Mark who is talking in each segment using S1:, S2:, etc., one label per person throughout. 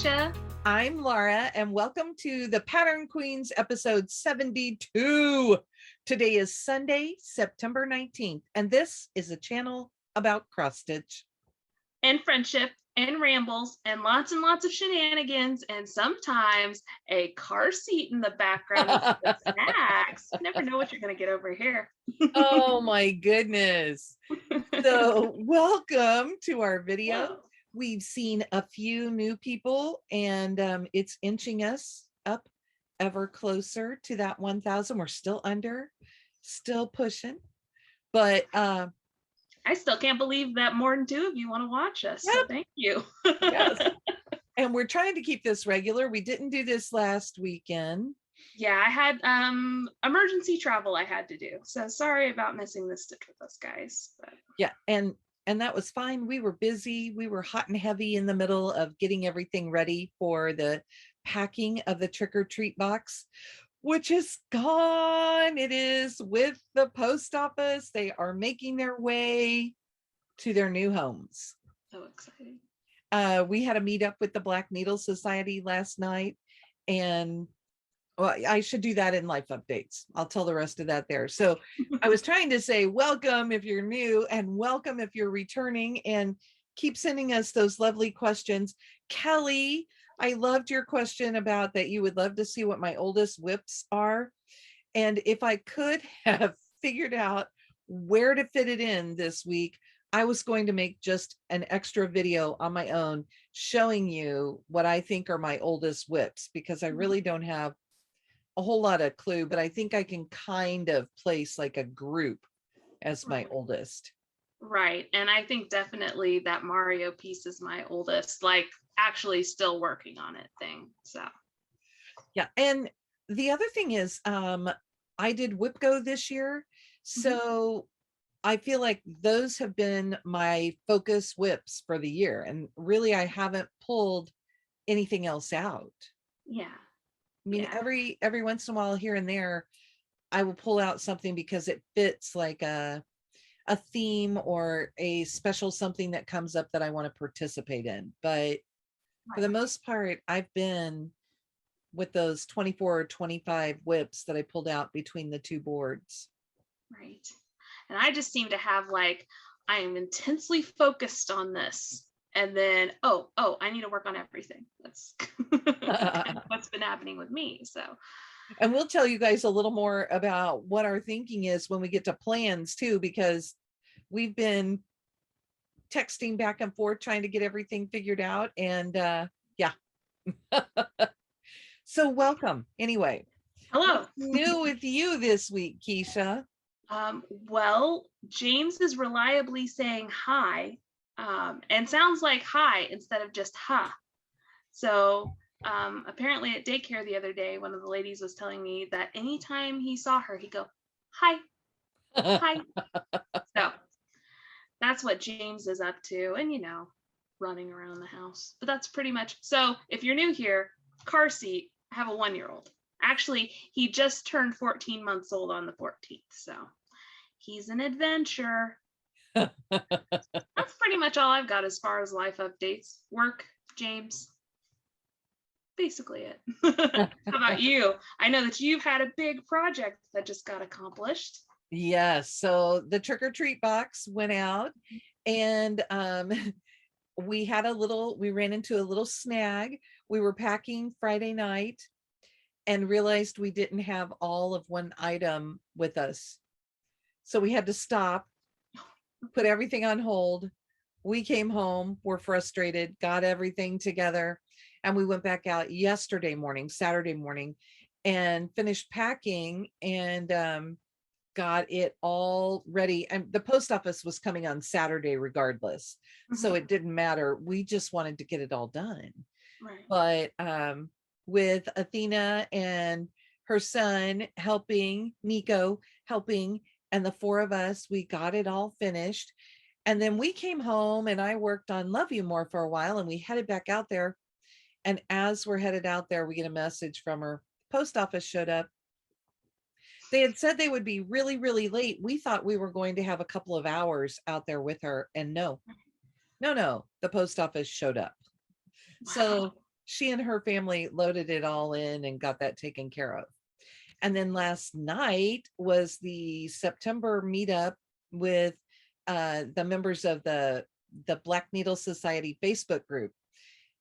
S1: Keisha.
S2: I'm Laura, and welcome to the Pattern Queens episode 72. Today is Sunday, September 19th, and this is a channel about cross stitch.
S1: And friendship, and rambles, and lots of shenanigans, and sometimes a car seat in the background with snacks. You never know what you're going to get over here.
S2: Oh my goodness. So welcome to our video.
S1: Whoa.
S2: We've seen a few new people, and it's inching us up ever closer to that 1,000. We're still under, still pushing, but
S1: I still can't believe that more than two of you want to watch us. Yep. So thank you.
S2: Yes. And we're trying to keep this regular. We didn't do this last weekend.
S1: Yeah, I had emergency travel I had to do. So sorry about missing this stitch with us, guys. But...
S2: Yeah, and that was fine. We were busy. We were hot and heavy in the middle of getting everything ready for the packing of the trick-or-treat box, which is gone. It is with the post office. They are making their way to their new homes.
S1: So exciting.
S2: We had a meetup with the Black Needle Society last night, and well, I should do that in life updates. I'll tell the rest of that there. So I was trying to say welcome if you're new and welcome if you're returning, and keep sending us those lovely questions. Kelly, I loved your question about that you would love to see what my oldest whips are. And if I could have figured out where to fit it in this week, I was going to make just an extra video on my own showing you what I think are my oldest whips, because I really don't have a whole lot of clue, but I think I can kind of place like a group as my oldest.
S1: Right. And I think definitely that Mario piece is my oldest, like actually still working on it thing. So
S2: yeah. And the other thing is I did Whip Go this year. So I feel like those have been my focus whips for the year. And really I haven't pulled anything else out.
S1: Yeah.
S2: I mean, every once in a while here and there, I will pull out something because it fits like a theme or a special something that comes up that I want to participate in. But for the most part, I've been with those 24 or 25 whips that I pulled out between the two boards.
S1: Right. And I just seem to have like, I am intensely focused on this. And then, oh, I need to work on everything. That's kind of what's been happening with me. So,
S2: and we'll tell you guys a little more about what our thinking is when we get to plans too, because we've been texting back and forth trying to get everything figured out. And yeah. So welcome. Anyway,
S1: hello.
S2: What's new with you this week, Keisha?
S1: Well, James is reliably saying hi. And sounds like hi instead of just ha. So apparently at daycare the other day, one of the ladies was telling me that anytime he saw her, he'd go, hi, hi. So that's what James is up to, and running around the house. But that's pretty much. So if you're new here, car seat, I have a 1-year-old. Actually, he just turned 14 months old on the 14th. So he's an adventure. That's pretty much all I've got as far as life updates. Work, James. Basically it. How about you? I know that you've had a big project that just got accomplished.
S2: Yes. So the trick-or-treat box went out, and we ran into a little snag. We were packing Friday night and realized we didn't have all of one item with us. So we had to stop, put everything on hold. We came home, we're frustrated, got everything together, and we went back out Saturday morning, and finished packing and got it all ready. And the post office was coming on Saturday regardless. So it didn't matter. We just wanted to get it all done. Right. But with Athena and her son helping, Nico helping, and the 4 of us, we got it all finished. And then we came home and I worked on Love You More for a while, and we headed back out there. And as we're headed out there, we get a message from her. Post office showed up. They had said they would be really, really late. We thought we were going to have a couple of hours out there with her. And no, the post office showed up. Wow. So she and her family loaded it all in and got that taken care of. And then last night was the September meetup with the members of the Black Needle Society Facebook group.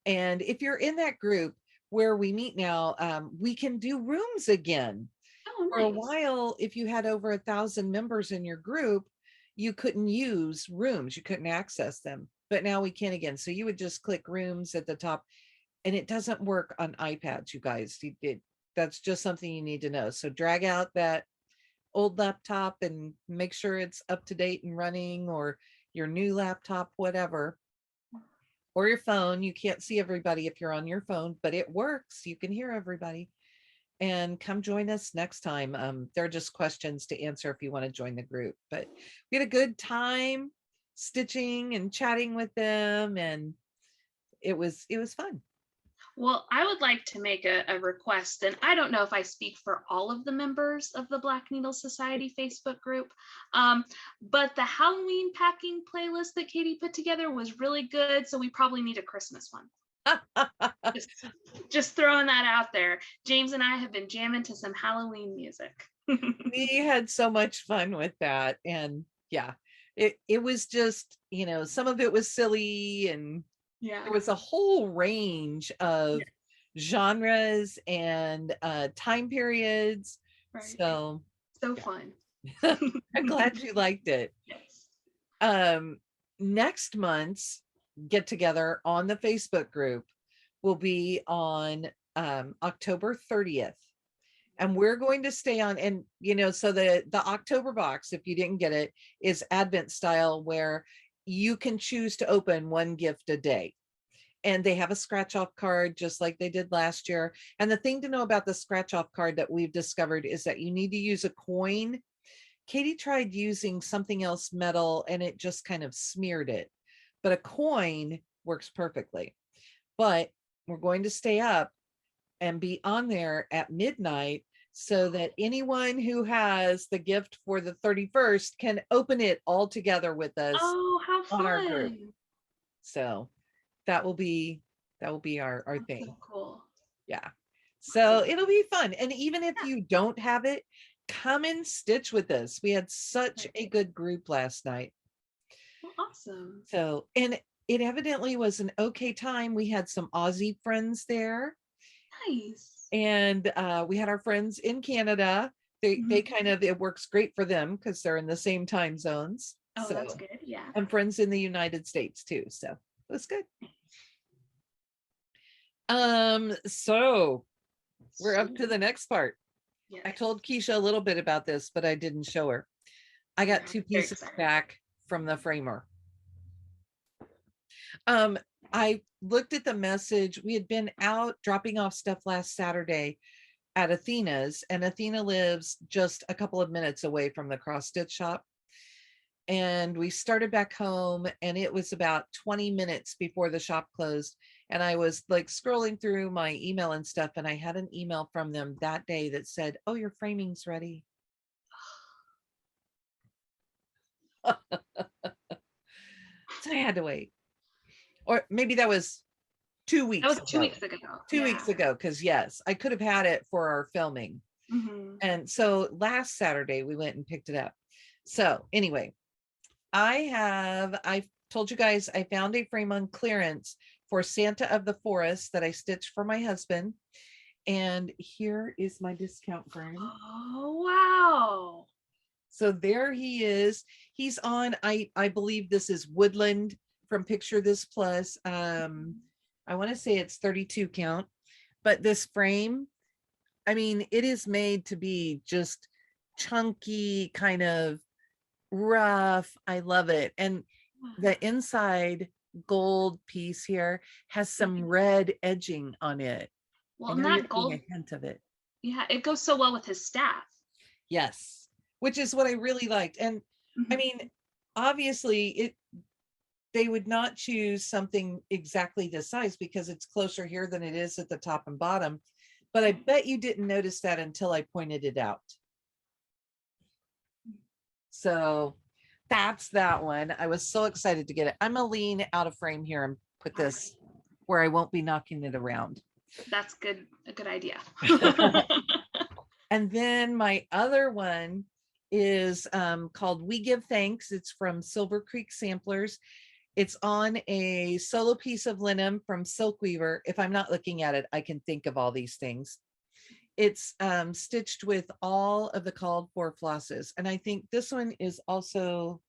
S2: And if you're in that group where we meet now, we can do rooms again.
S1: Oh,
S2: For a
S1: nice.
S2: while, if you had over 1,000 members in your group, you couldn't use rooms, you couldn't access them. But now we can again. So you would just click rooms at the top, and it doesn't work on iPads, you guys. That's just something you need to know. So drag out that old laptop and make sure it's up to date and running, or your new laptop, whatever, or your phone. You can't see everybody if you're on your phone, but it works. You can hear everybody. And come join us next time. There are just questions to answer if you want to join the group. But we had a good time stitching and chatting with them, and it was fun.
S1: Well, I would like to make a request, and I don't know if I speak for all of the members of the Black Needle Society Facebook group, but the Halloween packing playlist that Katie put together was really good, so we probably need a Christmas one. just throwing that out there. James and I have been jamming to some Halloween music.
S2: We had so much fun with that, and yeah, it was just, some of it was silly, and
S1: Yeah,
S2: there was a whole range of genres and time periods.
S1: right.
S2: So yeah.
S1: Fun.
S2: I'm glad you liked it.
S1: Yes.
S2: Next month's get together on the Facebook group will be on October 30th. And we're going to stay on, and so the October box, if you didn't get it, is Advent style, where you can choose to open one gift a day. And they have a scratch off card just like they did last year. And the thing to know about the scratch off card that we've discovered is that you need to use a coin. Katie tried using something else metal and it just kind of smeared it, but a coin works perfectly. But we're going to stay up and be on there at midnight so that anyone who has the gift for the 31st can open it all together with us.
S1: Oh, how fun.
S2: On our group. So that will be our
S1: That's
S2: thing.
S1: so cool.
S2: Yeah. So it'll be fun. And even if you don't have it, come and stitch with us. We had such a good group last night.
S1: Well, awesome.
S2: So, and it evidently was an okay time. We had some Aussie friends there.
S1: Nice.
S2: And we had our friends in Canada. They kind of, it works great for them because they're in the same time zones.
S1: Oh,
S2: so
S1: that's good. Yeah.
S2: And friends in the United States too. So it was good. So we're up to the next part. Yes. I told Keisha a little bit about this, but I didn't show her. I got 2 pieces back from the framer. I looked at the message. We had been out dropping off stuff last Saturday at Athena's, and Athena lives just a couple of minutes away from the cross stitch shop. And we started back home, and it was about 20 minutes before the shop closed. And I was like scrolling through my email and stuff, and I had an email from them that day that said, "Oh, your framing's ready." So I had to wait. Or maybe that was 2 weeks ago.
S1: That was 2 weeks ago.
S2: 2 weeks ago, because yes, I could have had it for our filming. And so last Saturday we went and picked it up. So anyway, I told you guys I found a frame on clearance for Santa of the Forest that I stitched for my husband. And here is my discount frame.
S1: Oh, wow.
S2: So there he is. He's on, I believe this is Woodland from Picture This Plus. I want to say it's 32 count, but this frame, I mean, it is made to be just chunky, kind of rough. I love it. And the inside gold piece here has some red edging on it.
S1: Well, and that gold,
S2: a hint of it.
S1: Yeah, it goes so well with his staff.
S2: Yes, which is what I really liked. And I mean, obviously they would not choose something exactly this size because it's closer here than it is at the top and bottom. But I bet you didn't notice that until I pointed it out. So that's that one. I was so excited to get it. I'm gonna lean out of frame here and put this where I won't be knocking it around.
S1: That's good. A good idea.
S2: And then my other one is called We Give Thanks. It's from Silver Creek Samplers. It's on a solo piece of linen from Silk Weaver. If I'm not looking at it, I can think of all these things. It's stitched with all of the called for flosses. And I think this one is also,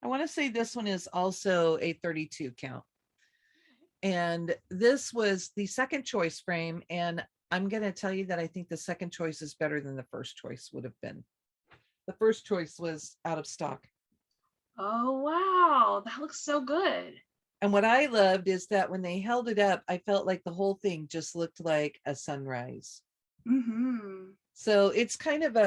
S2: I want to say this one is also a 32 count. And this was the second choice frame. And I'm going to tell you that I think the second choice is better than the first choice would have been. The first choice was out of stock.
S1: Oh, wow. That looks so good.
S2: And what I loved is that when they held it up, I felt like the whole thing just looked like a sunrise.
S1: Mm-hmm.
S2: So it's kind of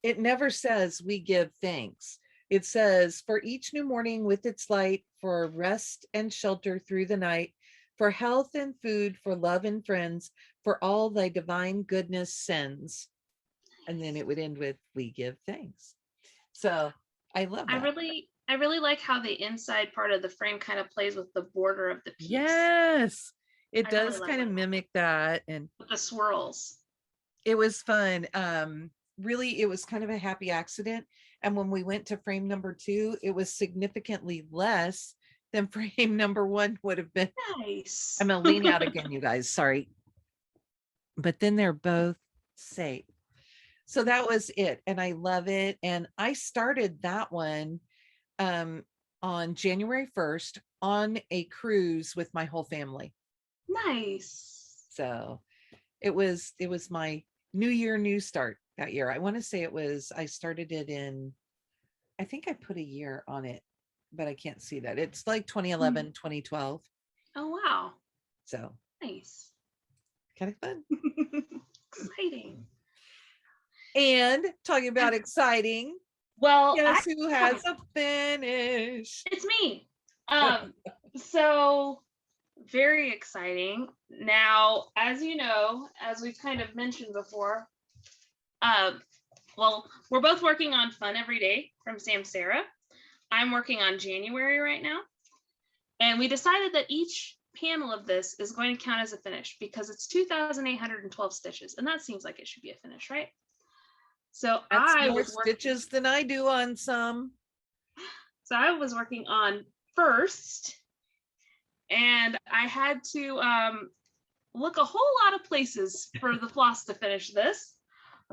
S2: it never says we give thanks. It says for each new morning with its light, for rest and shelter through the night, for health and food, for love and friends, for all thy divine goodness sends. And then it would end with we give thanks. So I love that.
S1: I really like how the inside part of the frame kind of plays with the border of the piece.
S2: Yes, it
S1: I
S2: does
S1: really
S2: kind of
S1: like
S2: mimic that. And
S1: with the swirls.
S2: it was fun. Really, it was kind of a happy accident. And when we went to frame number 2, it was significantly less than frame number 1 would have been.
S1: Nice.
S2: I'm gonna lean out again, you guys. Sorry. But then they're both safe. So that was it. And I love it. And I started that one on January 1st on a cruise with my whole family.
S1: Nice.
S2: So it was my new year, new start that year. I want to say I started it in, I think I put a year on it, but I can't see that. It's like 2011, 2012.
S1: Oh, wow.
S2: So
S1: nice.
S2: Kind of fun.
S1: Exciting.
S2: And talking about exciting.
S1: Well,
S2: guess who has a finish?
S1: It's me. So very exciting. Now, as you know, as we've kind of mentioned before, well, we're both working on Fun Every Day from SamSarah. I'm working on January right now. And we decided that each panel of this is going to count as a finish because it's 2,812 stitches. And that seems like it should be a finish, right? So
S2: that's
S1: I
S2: more
S1: was
S2: stitches than I do on some.
S1: So I was working on first, and I had to look a whole lot of places for the floss to finish this,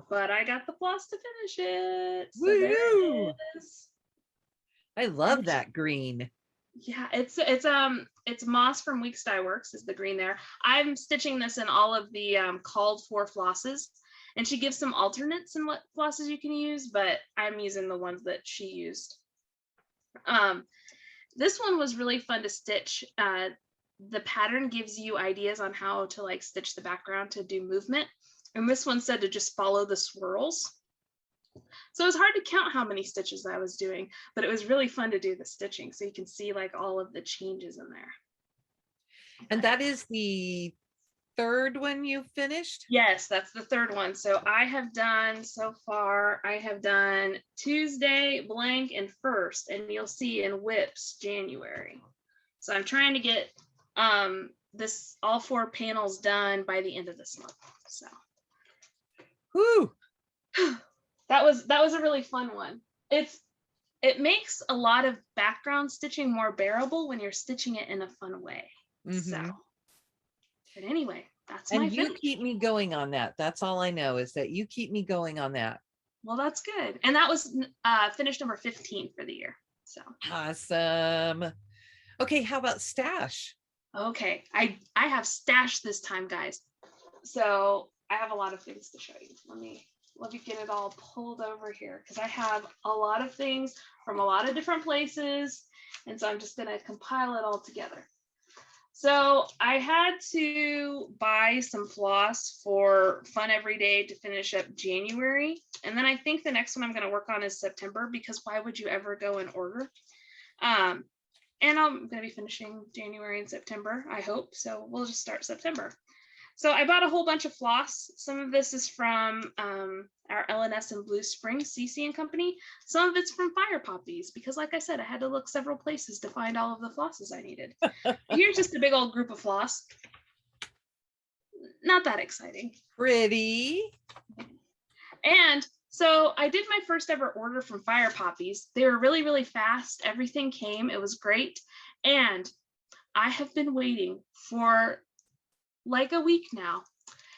S1: but I got the floss to finish it. So there it is.
S2: I love that green.
S1: Yeah, it's Moss from Weeks Dye Works is the green there. I'm stitching this in all of the called for flosses, and she gives some alternates in what flosses you can use, but I'm using the ones that she used. This one was really fun to stitch. The pattern gives you ideas on how to like stitch the background to do movement, and this one said to just follow the swirls. So it was hard to count how many stitches I was doing, but it was really fun to do the stitching so you can see like all of the changes in there.
S2: And that is the third one you finished?
S1: Yes, that's the third one. So I have done so far, I have done Tuesday, blank, and first, and you'll see in whips January. So I'm trying to get this all 4 panels done by the end of this month. So
S2: whew.
S1: that was a really fun one. It makes a lot of background stitching more bearable when you're stitching it in a fun way. So but anyway, that's my finish.
S2: And you keep me going on that. That's all I know is that you keep me going on that.
S1: Well, that's good. And that was finish number 15 for the year. So
S2: awesome. Okay, how about stash?
S1: Okay, I have stash this time, guys. So I have a lot of things to show you. Let me get it all pulled over here because I have a lot of things from a lot of different places. And so I'm just going to compile it all together. So I had to buy some floss for Fun Every Day to finish up January. And then I think the next one I'm going to work on is September, because why would you ever go in order? And I'm going to be finishing January and September, I hope. So we'll just start September. So I bought a whole bunch of floss. Some of this is from our LNS and Blue Spring CC and Company. Some of it's from Fire Poppies because, like I said, I had to look several places to find all of the flosses I needed. Here's just a big old group of floss. Not that exciting.
S2: Pretty.
S1: And so I did my first ever order from Fire Poppies. They were really, really fast. Everything came. It was great. And I have been waiting for like a week now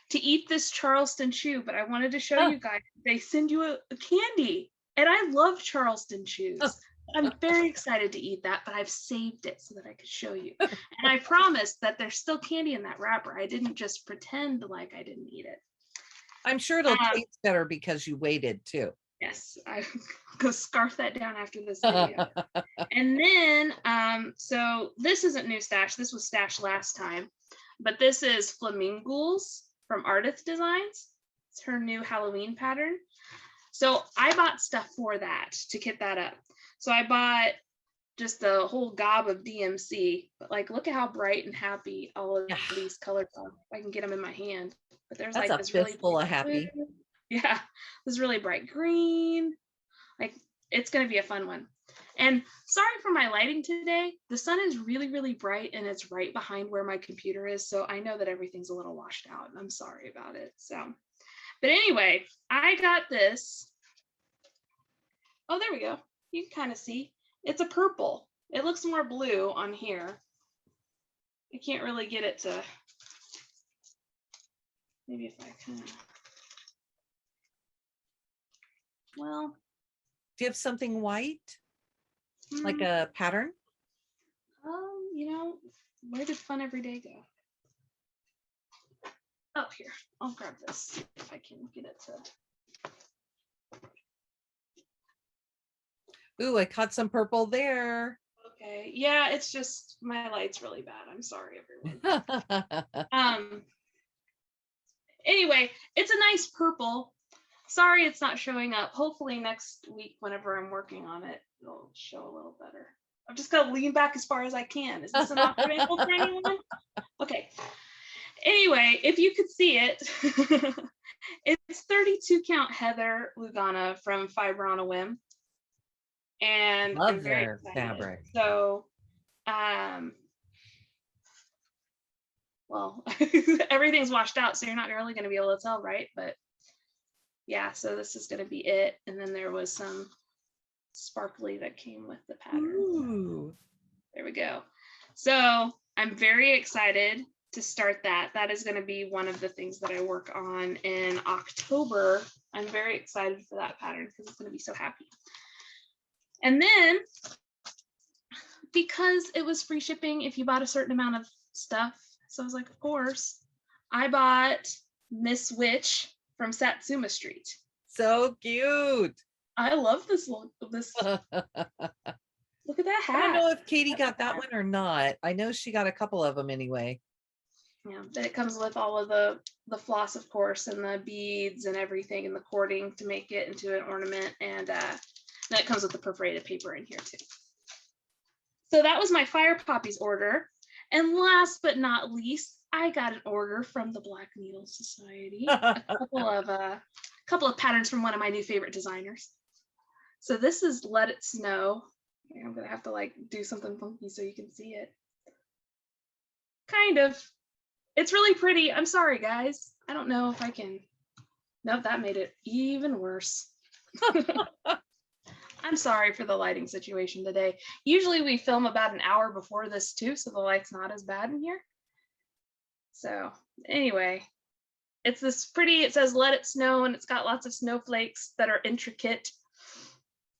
S1: to eat this Charleston chew, but I wanted to show you guys. They send you a candy, and I love Charleston chews. I'm very excited to eat that, but I've saved it so that I could show you. And I promised that there's still candy in that wrapper. I didn't just pretend like I didn't eat it.
S2: I'm sure it'll taste better because you waited too.
S1: Yes, I'm gonna scarf that down after this video. And then, so this isn't new stash. This was stashed last time. But this is Flamingos from Ardith Designs. It's her new Halloween pattern. So I bought stuff for that to kit that up. So I bought just the whole gob of DMC, but like, look at how bright and happy all of these colors are. If I can get them in my hand. But there's
S2: That's
S1: like
S2: a
S1: this really
S2: fistful of happy.
S1: blue. Yeah, this really bright green. Like, it's gonna be a fun one. And sorry for my lighting today. The sun is really, really bright and it's right behind where my computer is. So I know that everything's a little washed out. I'm sorry about it. So, but anyway, I got this. Oh, there we go. You can kind of see. It's a purple. It looks more blue on here. I can't really get it to, maybe if I kind of, well.
S2: Do you have something white? Like a pattern?
S1: You know, where did Fun Every Day go? Oh, here, I'll grab this if I can get it to.
S2: Ooh, I caught some purple there.
S1: Okay, yeah, it's just my light's really bad. I'm sorry, everyone. Anyway, it's a nice purple. Sorry it's not showing up. Hopefully next week, whenever I'm working on it, it'll show a little better. I'm just gonna lean back as far as I can. Is this an awkward angle for anyone? Okay. Anyway, if you could see it, it's 32 count Heather Lugana from Fiber on a Whim. And
S2: love
S1: I'm very
S2: their
S1: excited.
S2: fabric.
S1: So, well, everything's washed out, so you're not really gonna be able to tell, right? But yeah, so this is going to be it. And then there was some sparkly that came with the pattern.
S2: Ooh.
S1: There we go. So I'm very excited to start that. That is going to be one of the things that I work on in October. I'm very excited for that pattern because it's going to be so happy. And then, because it was free shipping if you bought a certain amount of stuff, so I was like, of course, I bought Miss Witch from Satsuma Street.
S2: So cute.
S1: I love this look. This look at that hat.
S2: I don't know if Katie got that one or not. I know she got a couple of them anyway.
S1: Yeah, but it comes with all of the floss, of course, and the beads and everything, and the cording to make it into an ornament. And then it comes with the perforated paper in here too. So that was my Fire Poppies order. And last but not least, I got an order from the Black Needle Society. a couple of patterns from one of my new favorite designers. So this is Let It Snow. I'm gonna have to like do something funky so you can see it. Kind of. It's really pretty. I'm sorry, guys. I don't know if I can. Nope, that made it even worse. I'm sorry for the lighting situation today. Usually we film about an hour before this too, so the light's not as bad in here. So anyway, it's this pretty, it says Let It Snow, and it's got lots of snowflakes that are intricate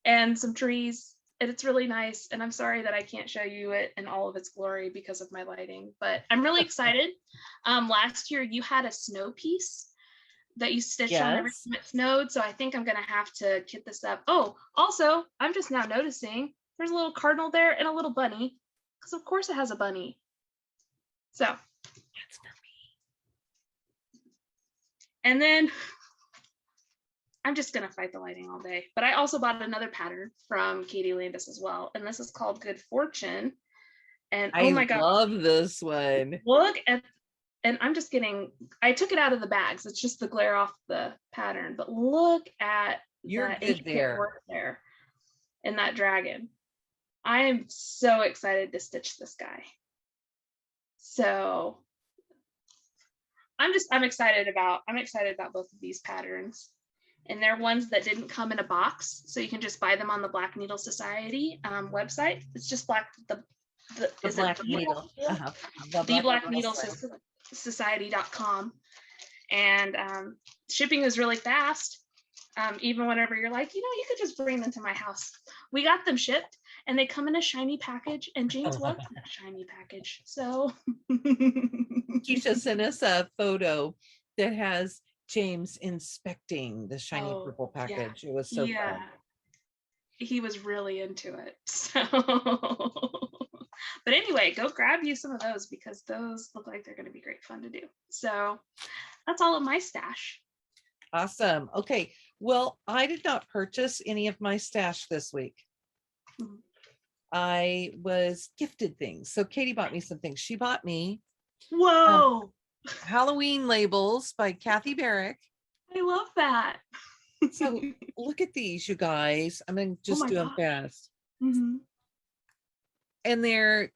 S1: and some trees, and it's really nice. And I'm sorry that I can't show you it in all of its glory because of my lighting, but I'm really excited. Last year you had a snow piece that you stitched on every time it snowed, so I think I'm gonna have to kit this up. Oh, also, I'm just now noticing there's a little cardinal there and a little bunny, because of course it has a bunny. So that's for me. And then I'm just gonna fight the lighting all day. But I also bought another pattern from Katie Landis as well, and this is called Good Fortune. And oh my god,
S2: I love this one.
S1: Look at and I'm just getting, I took it out of the bags. It's just the glare off the pattern, but look at
S2: You're
S1: that
S2: good
S1: intricate
S2: there.
S1: work there in that dragon. I am so excited to stitch this guy. So I'm excited about both of these patterns. And they're ones that didn't come in a box, so you can just buy them on the Black Needle Society website. It's just the
S2: Black Needle.
S1: The Black Needle Society.com. And shipping is really fast. Even whenever you're like, you could just bring them to my house. We got them shipped and they come in a shiny package, and James loves that shiny package. So
S2: Keisha sent us a photo that has James inspecting the shiny purple package. Yeah. It was so fun.
S1: He was really into it. So but anyway, go grab you some of those because those look like they're going to be great fun to do. So that's all of my stash.
S2: Awesome. Okay. Well, I did not purchase any of my stash this week. Mm-hmm. I was gifted things. So Katie bought me some things. She bought me Halloween labels by Kathy Barrick.
S1: I love that.
S2: So look at these, you guys. I'm going to just do them fast. Mm-hmm. And they're,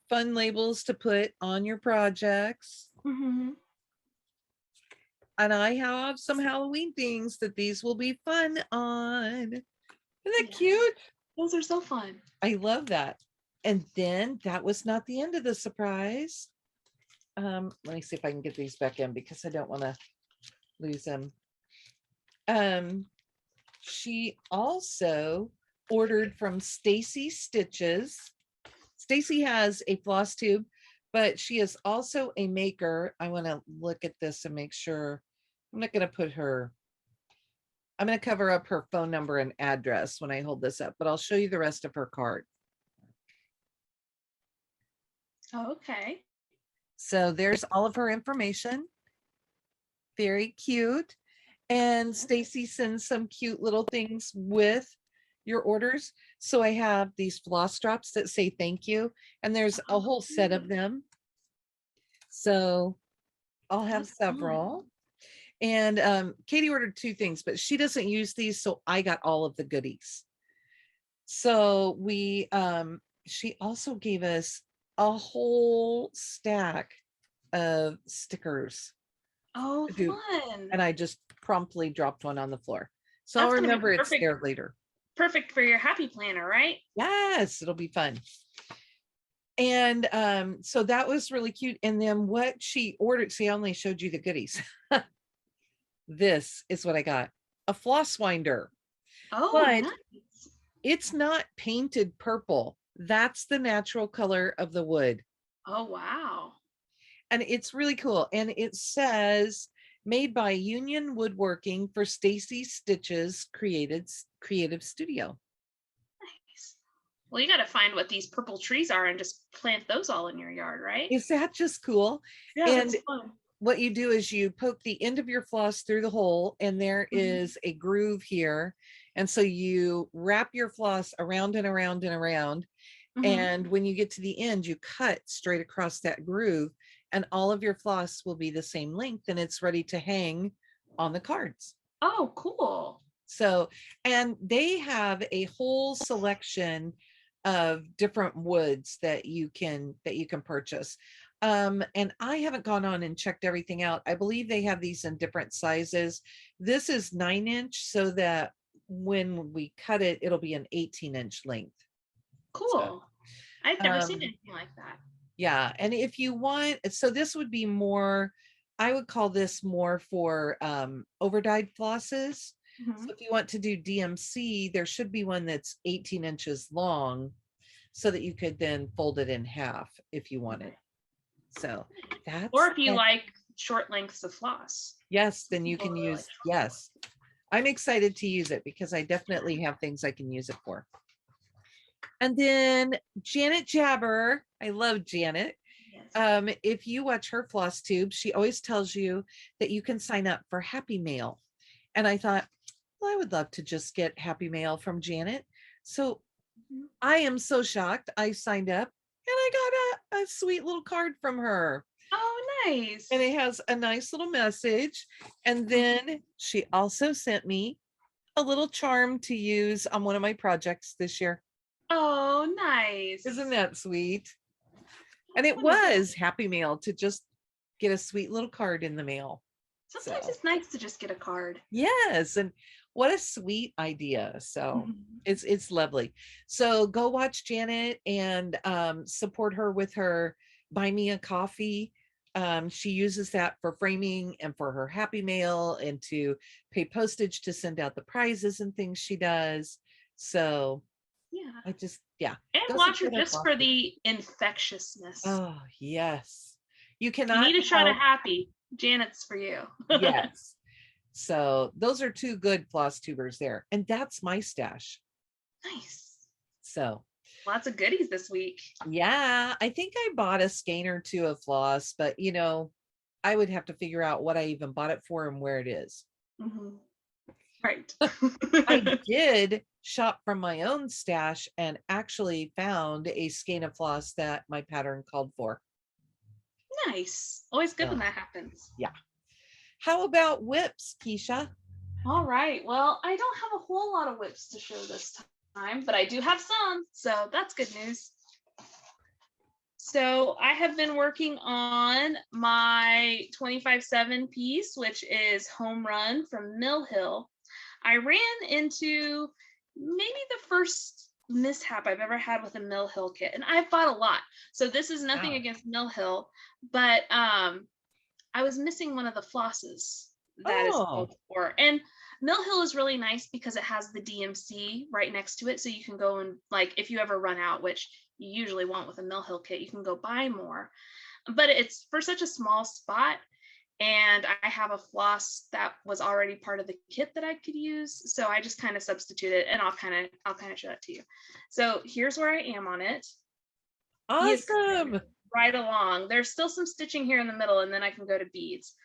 S2: fun labels to put on your projects. Mm-hmm. And I have some Halloween things that these will be fun on. Isn't that cute?
S1: Those are so fun.
S2: I love that. And then that was not the end of the surprise. Let me see if I can get these back in because I don't want to lose them. She also ordered from Stacy Stitches. Stacy has a floss tube, but she is also a maker. I want to look at this and make sure. I'm not going to put her. I'm going to cover up her phone number and address when I hold this up, but I'll show you the rest of her card.
S1: Okay.
S2: So there's all of her information. Very cute. And Stacy sends some cute little things with your orders. So I have these floss drops that say thank you, and there's a whole set of them. So I'll have several. And Katie ordered 2 things, but she doesn't use these, so I got all of the goodies. So we she also gave us a whole stack of stickers.
S1: Oh, fun.
S2: And I just promptly dropped one on the floor. So I'll remember it's there later.
S1: Perfect for your happy planner, right?
S2: Yes, it'll be fun. And so that was really cute. And then what she ordered, see, I only showed you the goodies. This is what I got. A floss winder.
S1: Oh,
S2: but
S1: nice.
S2: It's not painted purple. That's the natural color of the wood.
S1: Oh, wow.
S2: And it's really cool. And it says made by Union Woodworking for Stacy Stitches Creative Studio.
S1: Nice. Well, you got to find what these purple trees are and just plant those all in your yard, right?
S2: Is that just cool?
S1: Yeah,
S2: and
S1: that's fun.
S2: What you do is you poke the end of your floss through the hole, and there is a groove here. And so you wrap your floss around and around and around. And when you get to the end, you cut straight across that groove, and all of your floss will be the same length, and it's ready to hang on the cards.
S1: Oh, cool.
S2: So, and they have a whole selection of different woods that you can purchase. And I haven't gone on and checked everything out. I believe they have these in different sizes. This is 9-inch, so that when we cut it, it'll be an 18-inch length.
S1: Cool. So, I've never seen anything like that.
S2: Yeah. And if you want, so this would be more, I would call this more for overdyed flosses. So if you want to do DMC, there should be one that's 18 inches long so that you could then fold it in half if you wanted. So that's,
S1: or if you like short lengths of floss.
S2: Yes, then you can use, yes. I'm excited to use it because I definitely have things I can use it for. And then Janet Jabber, I love Janet. Yes. If you watch her floss tube, she always tells you that you can sign up for Happy Mail. And I thought, well, I would love to just get Happy Mail from Janet. So I am so shocked. I signed up and I got a sweet little card from her.
S1: Oh, Nice.
S2: And it has a nice little message. And then she also sent me a little charm to use on one of my projects this year.
S1: Oh, nice.
S2: Isn't that sweet? And it
S1: That is really-
S2: was Happy Mail to just get a sweet little card in the mail.
S1: Sometimes
S2: So
S1: it's nice to just get a card.
S2: yes, and what a sweet idea. So it's lovely. So go watch Janet and support her with her Buy Me a Coffee. She uses that for framing and for her Happy Mail and to pay postage to send out the prizes and things she does. So
S1: Yeah.
S2: I just, yeah.
S1: And
S2: go
S1: watch her
S2: support her
S1: just for
S2: coffee.
S1: the infectiousness.
S2: Oh, yes. You
S1: You
S2: cannot
S1: need a shot of
S2: help-
S1: happy. Janet's for you.
S2: yes. So those are two good floss tubers there. And that's my stash.
S1: Nice.
S2: So
S1: Lots of goodies this week.
S2: yeah, I think I bought a skein or two of floss, but you know, I would have to figure out what I even bought it for and where it is.
S1: Mhm. Right.
S2: I did shop from my own stash and actually found a skein of floss that my pattern called for.
S1: Nice. Always good when
S2: So,
S1: that happens.
S2: yeah. How about whips, Keisha?
S1: All right. Well, I don't have a whole lot of whips to show this time, but I do have some. So that's good news. So I have been working on my 25/7 piece, which is Home Run from Mill Hill. I ran into maybe the first mishap I've ever had with a Mill Hill kit, and I've bought a lot. So this is nothing
S2: Wow.
S1: against Mill Hill, but I was missing one of the flosses that is called for. And Mill Hill is really nice because it has the DMC right next to it. So you can go and, like, if you ever run out, which you usually won't with a Mill Hill kit, you can go buy more. But it's for such a small spot. And I have a floss that was already part of the kit that I could use. So I just kind of substituted, and I'll kind of show that to you. So here's where I am on it. He is
S2: Awesome.
S1: right along. There's still some stitching here in the middle, and then I can go to beads.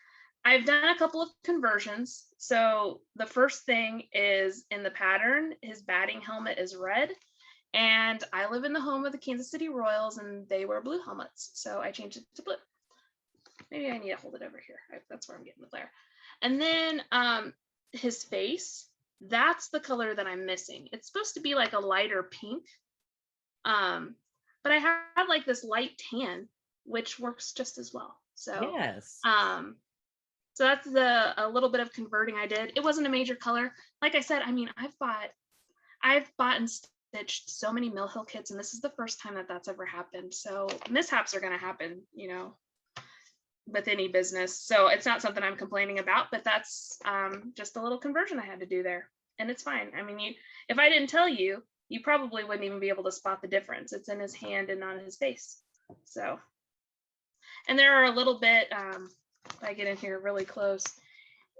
S1: I've done a couple of conversions. So the first thing is in the pattern, his batting helmet is red. And I live in the home of the Kansas City Royals, and they wear blue helmets. So I changed it to blue. Maybe I need to hold it over here. That's where I'm getting the glare. And then his face, that's the color that I'm missing. It's supposed to be like a lighter pink. But I have like this light tan, which works just as well. So
S2: yes.
S1: So that's a little bit of converting I did. It wasn't a major color. Like I said, I mean, I've bought and stitched so many Mill Hill kits, and this is the first time that that's ever happened. So mishaps are going to happen, you know, with any business. So it's not something I'm complaining about, but that's just a little conversion I had to do there. And it's fine. I mean, if I didn't tell you, you probably wouldn't even be able to spot the difference. It's in his hand and not his face. So, and there are a little bit, if I get in here really close,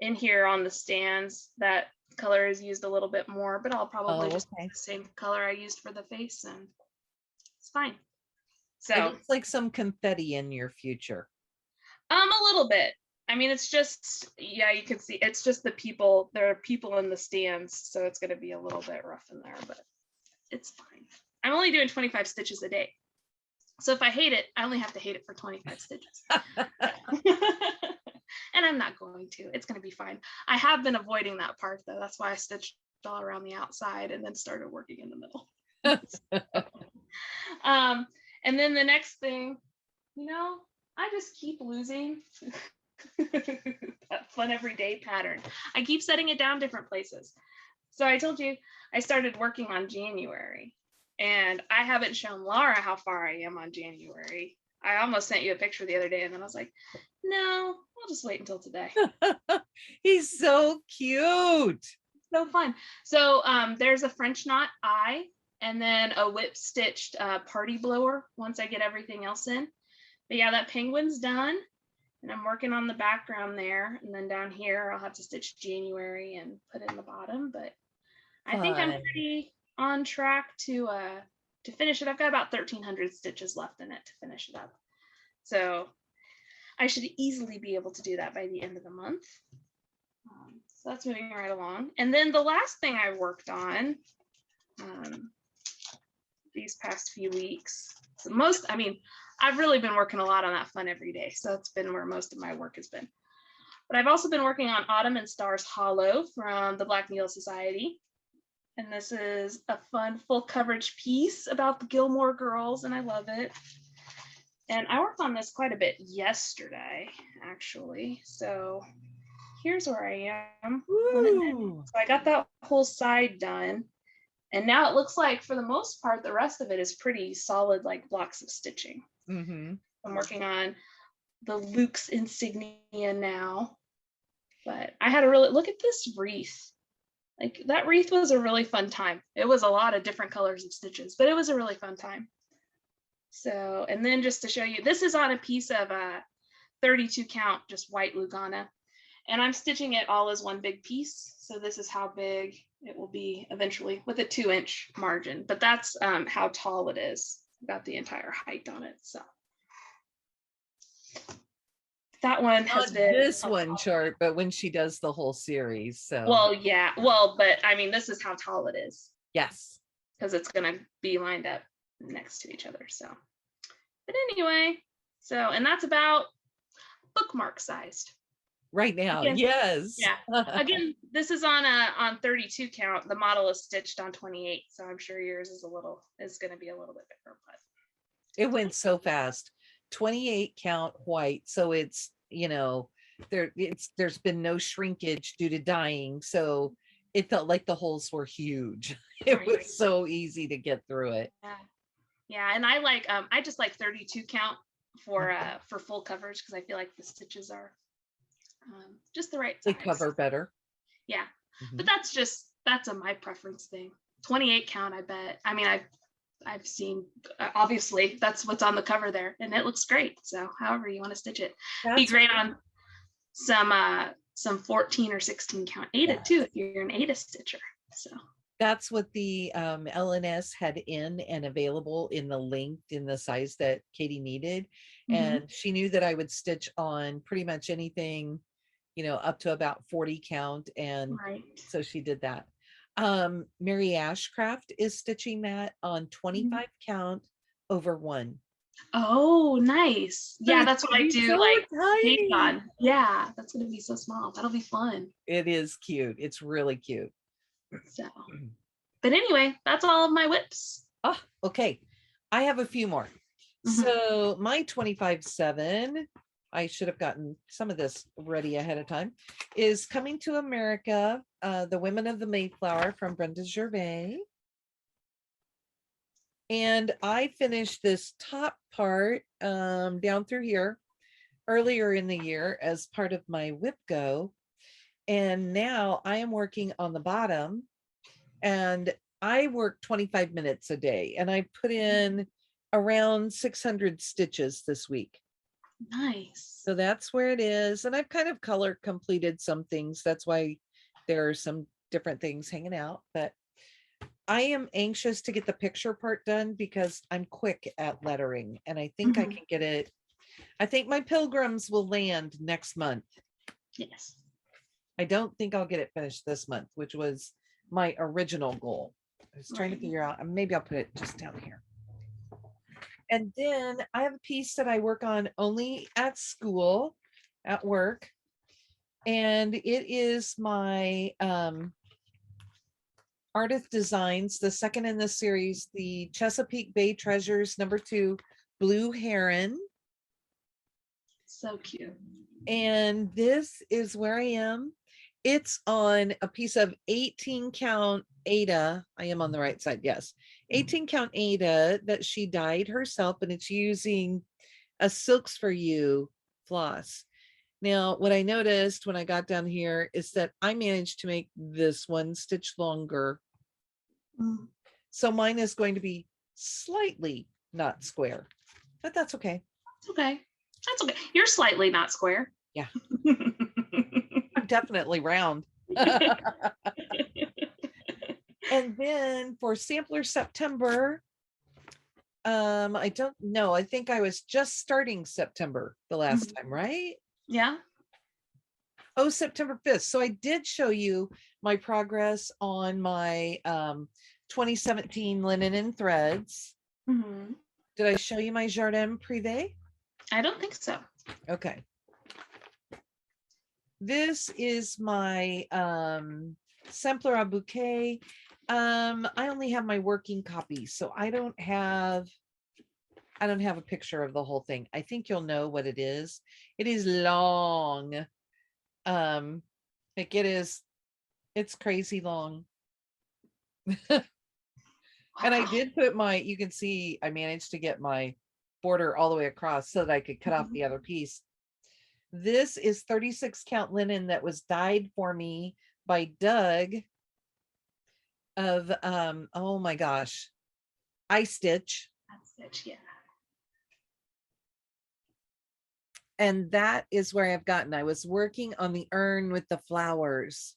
S1: in here on the stands, that color is used a little bit more, but I'll probably just use the same color I used for the face, and it's fine. So
S2: it looks like some confetti in your future.
S1: A little bit. I mean, it's just, yeah, you can see it's just the people. There are people in the stands, so it's going to be a little bit rough in there, but it's fine. I'm only doing 25 stitches a day. So if I hate it, I only have to hate it for 25 stitches. And I'm not going to. It's going to be fine. I have been avoiding that part, though. That's why I stitched all around the outside and then started working in the middle. And then the next thing, you know, I just keep losing that fun everyday pattern. I keep setting it down different places. So I told you I started working on January, and I haven't shown Laura how far I am on January. I almost sent you a picture the other day, and then I was like, no, I'll just wait until today.
S2: He's so cute.
S1: So fun. So there's a French knot eye, and then a whip stitched party blower once I get everything else in. But yeah, that penguin's done, and I'm working on the background there. And then down here, I'll have to stitch January and put in the bottom. But I think I'm pretty on track to finish it. I've got about 1,300 stitches left in it to finish it up. So I should easily be able to do that by the end of the month. So that's moving right along. And then the last thing I worked on these past few weeks, I've really been working a lot on that fun every day. So that's been where most of my work has been. But I've also been working on Autumn and Stars Hollow from the Black Needle Society. And this is a fun full coverage piece about the Gilmore Girls, and I love it. And I worked on this quite a bit yesterday, actually. So here's where I am. So I got that whole side done. And now it looks like, for the most part, the rest of it is pretty solid, like blocks of stitching. I'm working on the Luke's insignia now. But I had a really, look at this wreath. Like, that wreath was a really fun time. It was a lot of different colors of stitches, but it was a really fun time. So, and then just to show you, this is on a piece of 32 count, just white Lugana. And I'm stitching it all as one big piece. So this is how big it will be eventually, with a 2-inch margin. But that's how tall it is. I've got the entire height on it. So that one has been
S2: this one chart, but when she does the whole series. So
S1: well, yeah, well, but I mean, this is how tall it is.
S2: Yes,
S1: because it's going to be lined up next to each other. So, but anyway, so, and that's about bookmark sized
S2: right now.
S1: Again,
S2: yes.
S1: Yeah. Again, this is on 32 count. The model is stitched on 28. So I'm sure yours is going to be a little bit bigger, but
S2: it went so fast. 28 count white. So it's, you know, there's been no shrinkage due to dyeing. So it felt like the holes were huge. It was so easy to get through it.
S1: Yeah. And I just like 32 count for full coverage, because I feel like the stitches are just the right size.
S2: They cover better.
S1: Yeah. But that's a my preference thing. 28 count, I bet. I mean, I've seen, obviously that's what's on the cover there, and it looks great. So however you want to stitch it, be great on some 14 or 16 count Aida too, if you're an Aida stitcher. So
S2: that's what the LNS had in and available in the length, in the size that Katie needed. And she knew that I would stitch on pretty much anything, you know, up to about 40 count. And so she did that. Mary Ashcraft is stitching that on 25 count over 1.
S1: Oh, nice. Yeah, that's what I do,
S2: so
S1: like take on. Yeah, that's gonna be so small. That'll be fun.
S2: It is cute. It's really cute.
S1: So, but anyway, that's all of my whips.
S2: Oh, okay. I have a few more. So my 25/7, I should have gotten some of this ready ahead of time, is Coming to America, The Women of the Mayflower from Brenda Gervais. And I finished this top part down through here earlier in the year as part of my whip go. And now I am working on the bottom, and I work 25 minutes a day, and I put in around 600 stitches this week.
S1: Nice.
S2: So that's where it is. And I've kind of color completed some things. That's why there are some different things hanging out, but I am anxious to get the picture part done because I'm quick at lettering, and I think I can get it. I think my pilgrims will land next month.
S1: Yes.
S2: I don't think I'll get it finished this month, which was my original goal. I was trying to figure out, maybe I'll put it just down here. And then I have a piece that I work on only at school, at work. And it is my Ardith Designs, the second in the series, the Chesapeake Bay Treasures #2 Blue Heron.
S1: So cute.
S2: And this is where I am. It's on a piece of 18 count Aida. I am on the right side. Yes. 18 count Aida that she dyed herself, and it's using a Silks for You floss. Now, what I noticed when I got down here is that I managed to make this one stitch longer. So mine is going to be slightly not square, but that's okay.
S1: It's okay. That's okay. You're slightly not square.
S2: Yeah. I'm definitely round. And then for sampler September, I don't know. I think I was just starting September the last time, right?
S1: Yeah.
S2: Oh, September 5th. So I did show you my progress on my 2017 linen and threads. Did I show you my Jardin Prive?
S1: I don't think so.
S2: Okay. This is my SamSarah Bouquet. I only have my working copy, so I don't have a picture of the whole thing. I think you'll know what it is. It is long. Like it's crazy long. And I did put you can see I managed to get my border all the way across so that I could cut off the other piece. This is 36 count linen that was dyed for me by Doug of oh my gosh, xstitch.
S1: xstitch, yeah.
S2: And that is where I've gotten. I was working on the urn with the flowers.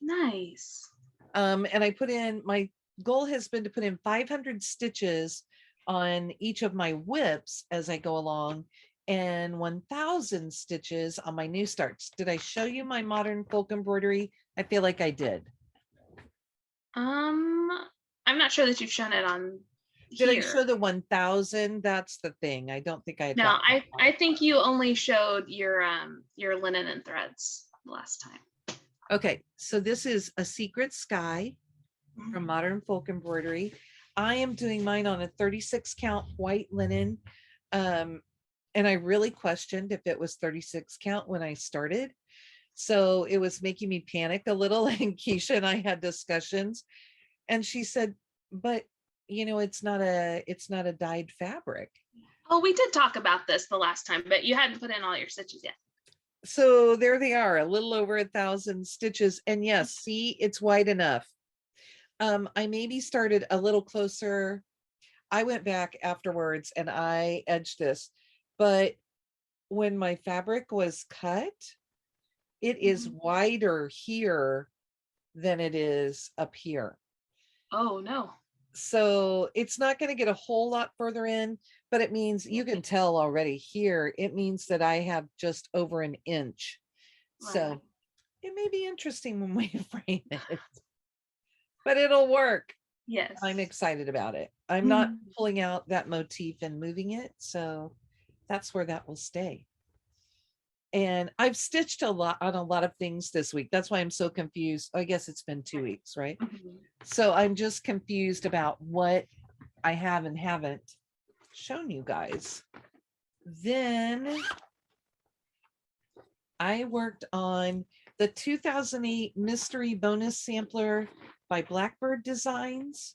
S1: Nice.
S2: And I put in, my goal has been to put in 500 stitches on each of my whips as I go along, and 1,000 stitches on my new starts. Did I show you my modern folk embroidery? I feel like I did.
S1: I'm not sure that you've shown it on
S2: Did
S1: here.
S2: I show the 1,000? That's the thing. I don't think I had.
S1: No, I think you only showed your linen and threads last time.
S2: Okay, so this is A Secret Sky from Modern Folk Embroidery. I am doing mine on a 36 count white linen. And I really questioned if it was 36 count when I started. So it was making me panic a little. And Keisha and I had discussions. And she said, but you know, it's not a dyed fabric.
S1: Oh, we did talk about this the last time, but you hadn't put in all your stitches yet.
S2: So there they are, a little over 1,000 stitches. And yes, see, it's wide enough. I maybe started a little closer. I went back afterwards and I edged this, but when my fabric was cut, it is wider here than it is up here.
S1: Oh no.
S2: So it's not going to get a whole lot further in, but it means you can tell already here, it means that I have just over an inch.
S1: Right.
S2: So it may be interesting when we frame it, but it'll work.
S1: Yes.
S2: I'm excited about it. I'm not pulling out that motif and moving it. So that's where that will stay. And I've stitched a lot on a lot of things this week. That's why I'm so confused. I guess it's been 2 weeks, right? So I'm just confused about what I have and haven't shown you guys. Then I worked on the 2008 mystery bonus sampler by Blackbird Designs.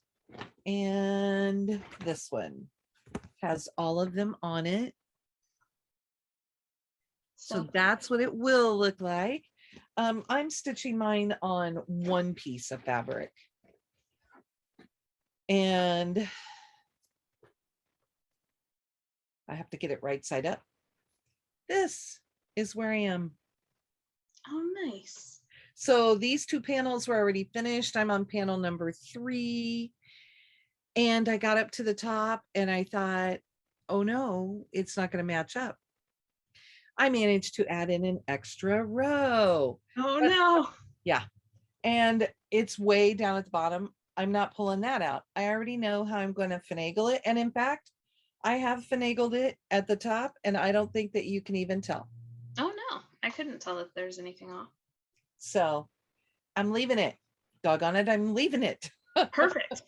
S2: And this one has all of them on it. So that's what it will look like. I'm stitching mine on one piece of fabric. And I have to get it right side up. This is where I am.
S1: Oh, nice.
S2: So these 2 panels were already finished. I'm on panel number 3. And I got up to the top and I thought, oh no, it's not going to match up. I managed to add in an extra row.
S1: Oh no.
S2: Yeah. And it's way down at the bottom. I'm not pulling that out. I already know how I'm going to finagle it. And in fact, I have finagled it at the top and I don't think that you can even tell.
S1: Oh no, I couldn't tell if there's anything off.
S2: So I'm leaving it. Doggone it, I'm leaving it.
S1: Perfect.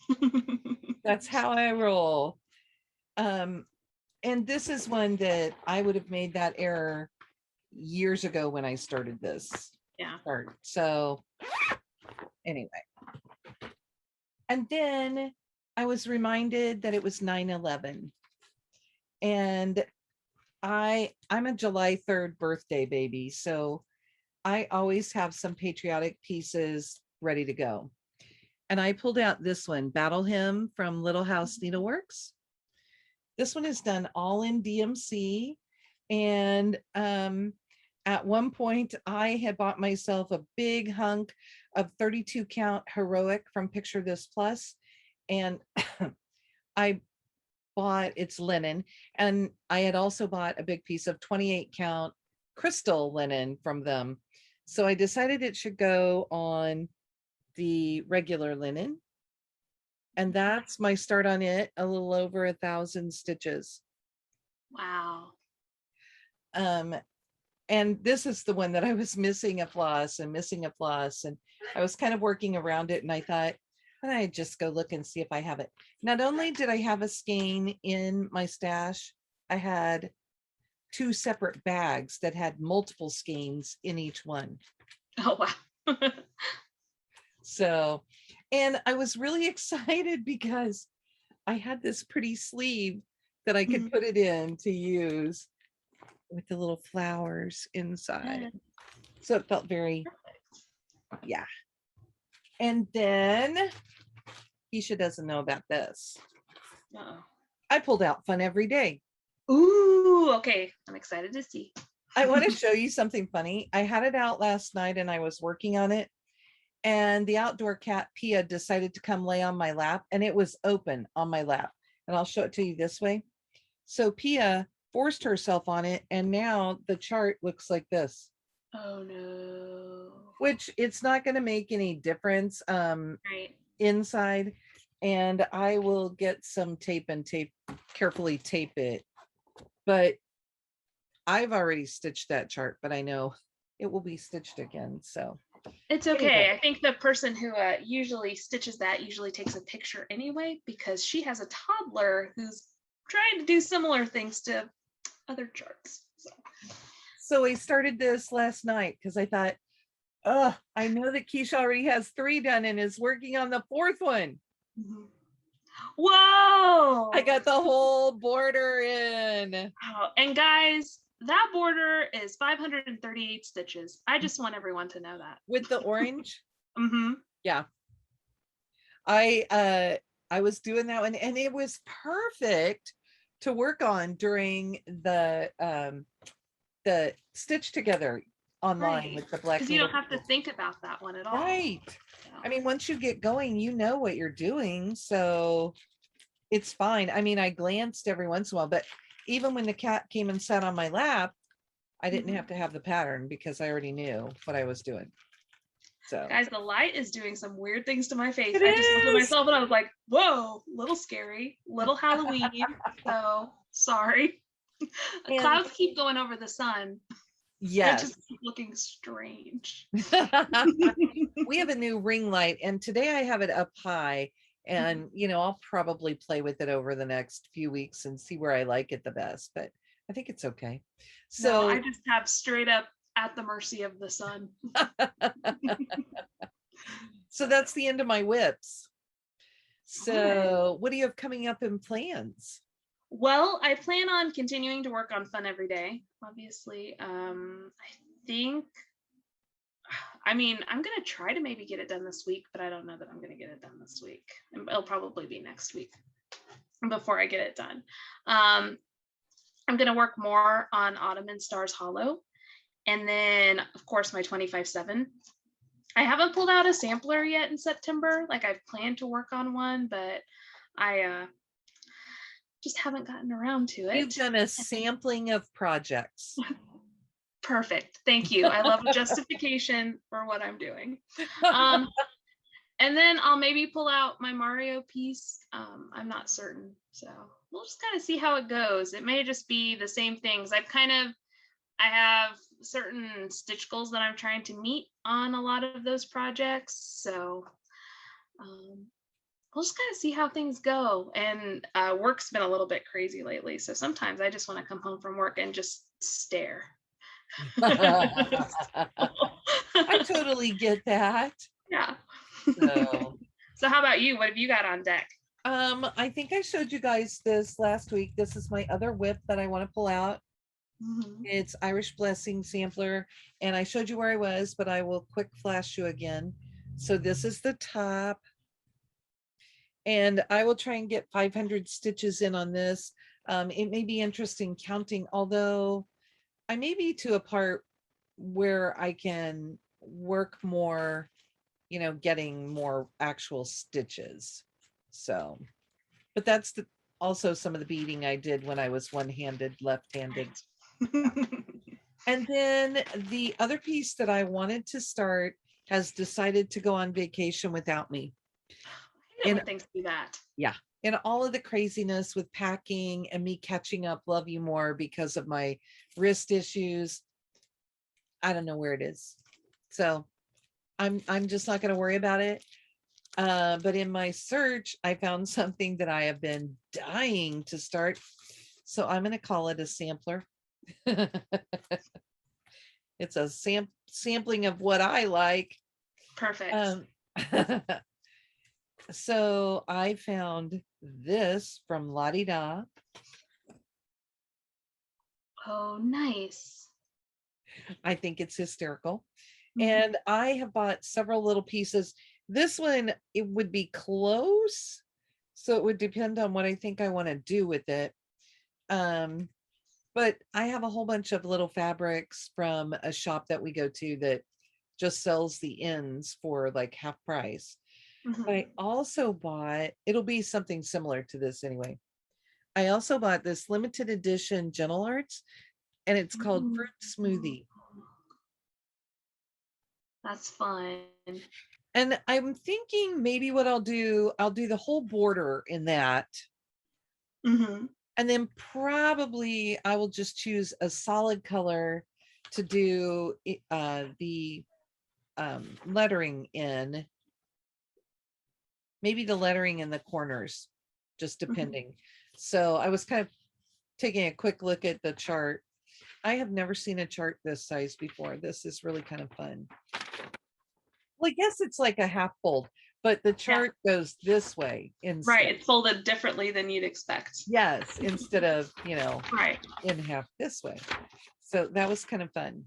S2: That's how I roll. And this is one that I would have made that error years ago when I started this.
S1: Yeah.
S2: So anyway. And then I was reminded that it was 9/11. And I'm a July 3rd birthday baby. So I always have some patriotic pieces ready to go. And I pulled out this one, Battle Hymn from Little House Needleworks. This one is done all in DMC. And at one point, I had bought myself a big hunk of 32 count Heroic from Picture This Plus. And I bought its linen. And I had also bought a big piece of 28 count crystal linen from them. So I decided it should go on the regular linen. And that's my start on it, a little over 1,000 stitches.
S1: Wow.
S2: And this is the one that I was missing a floss and missing a floss, and I was kind of working around it, and I thought, why don't I just go look and see if I have it. Not only did I have a skein in my stash, I had 2 separate bags that had multiple skeins in each one.
S1: Oh, wow.
S2: So, and I was really excited because I had this pretty sleeve that I could put it in to use with the little flowers inside. So it felt very, yeah. And then Keisha doesn't know about this.
S1: Uh-oh.
S2: I pulled out Fun Every Day.
S1: Ooh, okay. I'm excited to see.
S2: I want to show you something funny. I had it out last night and I was working on it. And the outdoor cat, Pia, decided to come lay on my lap, and it was open on my lap. And I'll show it to you this way. So Pia forced herself on it, and now the chart looks like this.
S1: Oh, no.
S2: Which it's not going to make any difference
S1: Right.
S2: inside. And I will get some tape and carefully tape it. But I've already stitched that chart, but I know it will be stitched again. So
S1: it's okay. I think the person who usually stitches that usually takes a picture anyway, because she has a toddler who's trying to do similar things to other charts.
S2: So I started this last night because I thought, oh, I know that Keisha already has 3 done and is working on the 4th one.
S1: Whoa!
S2: I got the whole border in.
S1: Oh, and guys, that border is 538 stitches. I just want everyone to know that.
S2: With the orange?
S1: Mm-hmm.
S2: Yeah. I was doing that one, and it was perfect to work on during the stitch together online with the black.
S1: Because you don't have to think about that one at all.
S2: Right. I mean, once you get going, you know what you're doing, so it's fine. I mean, I glanced every once in a while, but even when the cat came and sat on my lap, I didn't have to have the pattern because I already knew what I was doing. So
S1: guys, the light is doing some weird things to my face.
S2: It
S1: I just looked at
S2: is.
S1: myself and I was like, whoa, little scary, little Halloween. So sorry. The clouds keep going over the sun.
S2: Yes.
S1: It just keep looking strange.
S2: We have a new ring light, and today I have it up high, and you know, I'll probably play with it over the next few weeks and see where I like it the best, but I think it's okay. So
S1: no, I just have straight up at the mercy of the sun.
S2: So that's the end of my whips. So what do you have coming up in plans?
S1: Well, I plan on continuing to work on Fun Every Day, obviously. I mean, I'm going to try to maybe get it done this week, but I don't know that I'm going to get it done this week. It'll probably be next week before I get it done. I'm going to work more on Autumn and Stars Hollow. And then, of course, my 25/7. I haven't pulled out a sampler yet in September. Like, I've planned to work on one, but I just haven't gotten around to it.
S2: You've done a sampling of projects.
S1: Perfect. Thank you. I love justification for what I'm doing. And then I'll maybe pull out my Mario piece. I'm not certain. So we'll just kind of see how it goes. It may just be the same things. I have certain stitch goals that I'm trying to meet on a lot of those projects. So we'll just kind of see how things go. And work's been a little bit crazy lately. So sometimes I just want to come home from work and just stare.
S2: I totally get that.
S1: Yeah.
S2: So
S1: how about you? What have you got on deck?
S2: I think I showed you guys this last week. This is my other whip that I want to pull out. It's Irish Blessing Sampler, and I showed you where I was, but I will quick flash you again. So this is the top, and I will try and get 500 stitches in on this. It may be interesting counting, although I may be to a part where I can work more, you know, getting more actual stitches. So, but that's also some of the beading I did when I was one-handed, left-handed. And then the other piece that I wanted to start has decided to go on vacation without me.
S1: it when things do that.
S2: Yeah. And all of the craziness with packing and me catching up, love you more because of my wrist issues. I don't know where it is. So I'm just not going to worry about it. But in my search, I found something that I have been dying to start. So I'm going to call it a sampler. It's a sampling of what I like.
S1: Perfect.
S2: So I found this from La Di Da.
S1: Oh, nice.
S2: I think it's hysterical. And I have bought several little pieces. This one, it would be close. So it would depend on what I think I want to do with it. But I have a whole bunch of little fabrics from a shop that we go to that just sells the ends for like half price. But I also bought, it'll be something similar to this anyway. I also bought this limited edition Gentle Arts, and it's called Fruit Smoothie.
S1: That's fun.
S2: And I'm thinking maybe what I'll do the whole border in that. And then probably I will just choose a solid color to do the lettering in. Maybe the lettering in the corners, just depending. So I was kind of taking a quick look at the chart. I have never seen a chart this size before. This is really kind of fun. Well, I guess it's like a half fold, but the chart goes this way instead.
S1: Right, it's folded differently than you'd expect.
S2: Yes, instead of,
S1: right,
S2: in half this way. So that was kind of fun.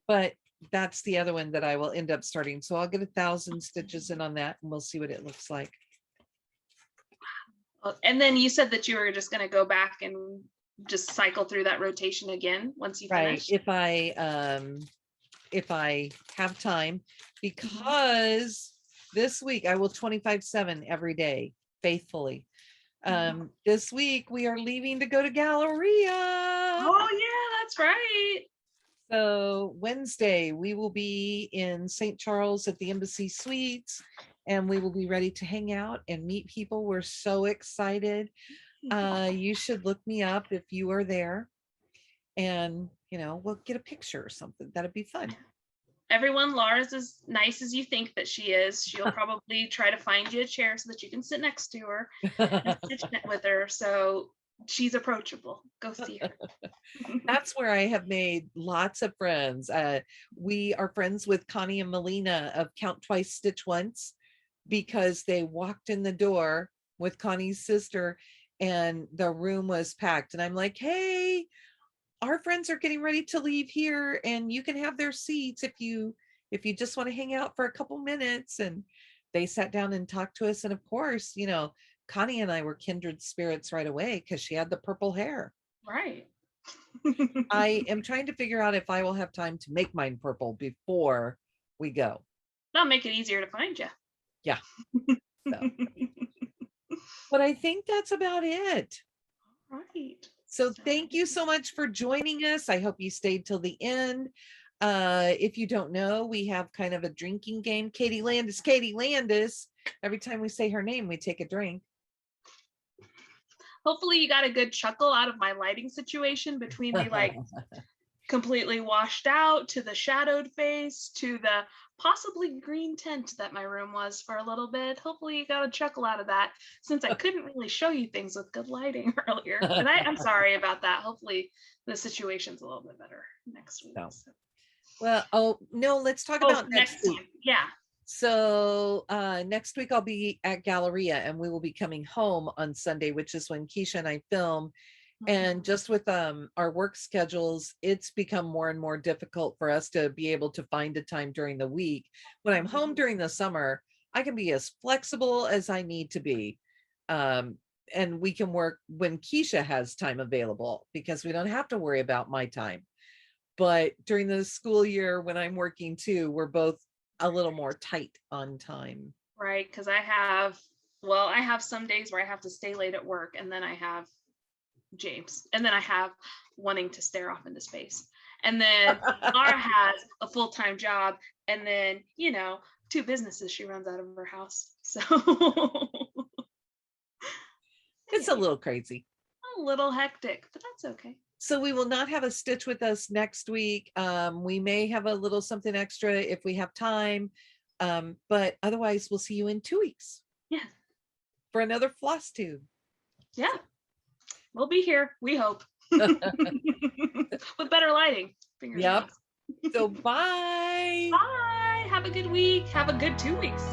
S2: But that's the other one that I will end up starting. So I'll get 1,000 stitches in on that, and we'll see what it looks like.
S1: And then you said that you were just going to go back and just cycle through that rotation again once you finish.
S2: If I have time, because this week I will 25/7 every day faithfully. This week we are leaving to go to Galleria.
S1: Oh yeah, that's right.
S2: So Wednesday we will be in St. Charles at the Embassy Suites, and we will be ready to hang out and meet people. We're so excited. You should look me up if you are there, and we'll get a picture or something. That'd be fun.
S1: Everyone, Laura's as nice as you think that she is. She'll probably try to find you a chair so that you can sit next to her and stitch it with her. So she's approachable. Go see her.
S2: That's where I have made lots of friends. We are friends with Connie and Melina of Count Twice, Stitch Once, because they walked in the door with Connie's sister and the room was packed. And I'm like, hey, our friends are getting ready to leave here, and you can have their seats if you just want to hang out for a couple minutes. And they sat down and talked to us. And of course, Connie and I were kindred spirits right away because she had the purple hair.
S1: Right.
S2: I am trying to figure out if I will have time to make mine purple before we go.
S1: That'll make it easier to find you.
S2: Yeah. So. But I think that's about it.
S1: Right.
S2: So thank you so much for joining us. I hope you stayed till the end. If you don't know, we have kind of a drinking game. Katie Landis. Every time we say her name, we take a drink.
S1: Hopefully you got a good chuckle out of my lighting situation between the like completely washed out to the shadowed face to the possibly green tint that my room was for a little bit. Hopefully you got a chuckle out of that, since I couldn't really show you things with good lighting earlier. And I'm sorry about that. Hopefully the situation's a little bit better next week.
S2: No. Well, let's talk about next week.
S1: Time. Yeah.
S2: So next week I'll be at Galleria, and we will be coming home on Sunday, which is when Keisha and I film. And just with our work schedules, it's become more and more difficult for us to be able to find a time during the week. When I'm home during the summer, I can be as flexible as I need to be. And we can work when Keisha has time available, because we don't have to worry about my time. But during the school year, when I'm working too, we're both a little more tight on time.
S1: Right, because I have some days where I have to stay late at work, and then I have James, and then I have wanting to stare off into space, and then Laura has a full-time job, and then 2 businesses she runs out of her house. So
S2: It's a little crazy.
S1: a little hectic, but that's okay.
S2: So we will not have a stitch with us next week. We may have a little something extra if we have time. But otherwise we'll see you in 2 weeks.
S1: Yeah.
S2: For another Flosstube.
S1: Yeah. We'll be here, we hope. With better lighting. Fingers
S2: Yep.
S1: crossed.
S2: So bye.
S1: Bye. Have a good week. Have a good 2 weeks.